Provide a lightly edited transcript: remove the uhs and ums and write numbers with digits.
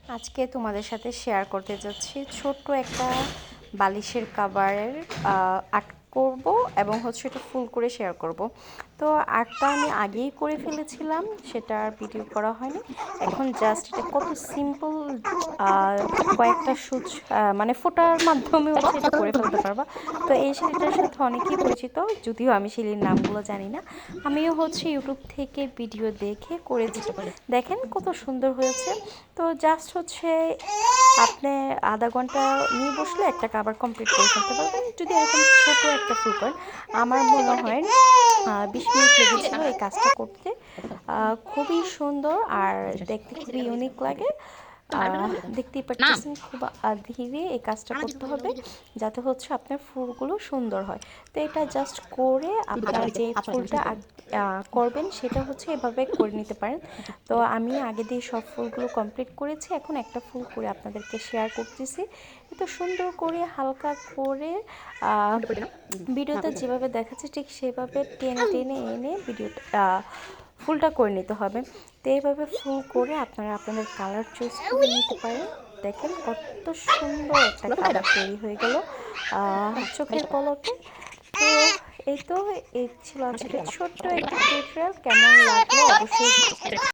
আজকে তোমাদের সাথে শেয়ার করতে যাচ্ছি ছোট্ট একটা বালিশের কভারের আর্ট করব এবং হচ্ছে এটা ফুল করে শেয়ার করব। তো আর্টটা আমি আগেই করে ফেলেছিলাম, সেটা আর ভিডিও করা হয়নি। এখন জাস্ট এটা কত সিম্পল, কয়েকটা সুচ মানে ফোটার মাধ্যমে হচ্ছে এটা করে ফেলতে পারবা। তো এই শিলিটার সাথে অনেকেই পরিচিত, যদিও আমি শিলির নামগুলো জানি না। আমিও হচ্ছে ইউটিউব থেকে ভিডিও দেখে করেছি। দেখেন কত সুন্দর হয়েছে। তো জাস্ট হচ্ছে আপনি আধা ঘন্টা নিয়ে বসলে একটা কাভার কমপ্লিট করে ফেলতে পারবেন, যদি এরকম ছোটো একটা ফুল করেন। আমার মনে হয় 20 মিনিট লেগেছিল এই কাজটা করতে। খুবই সুন্দর আর দেখতে খুবই ইউনিক লাগে। দেখতেই পাচ্ছেন খুব ধীরে এই কাজটা করতে হবে যাতে হচ্ছে আপনার ফুলগুলো সুন্দর হয়। তো এটা জাস্ট করে আপনার যে ফুলটা করবেন সেটা হচ্ছে এভাবে করে নিতে পারেন। তো আমি আগে দিয়ে সব ফুলগুলো কমপ্লিট করেছি, এখন একটা ফুল করে আপনাদেরকে শেয়ার করতেছি। এত সুন্দর করে হালকা করে ভিডিওতে যেভাবে দেখাচ্ছে ঠিক সেভাবে টেনে টেনে এনে ভিডিওটা ফুলটা করে নিতে হবে। তো এইভাবে ফুল করে আপনারা আপনাদের কালার চুজ করে নিতে পারেন। দেখেন কত সুন্দর একটা কালার তৈরি হয়ে গেল চোখের পলকে। তো এই তো এই ছিল আজকে ছোট্ট একটা টিউটোরিয়াল। কেমন লাগলো অবশ্যই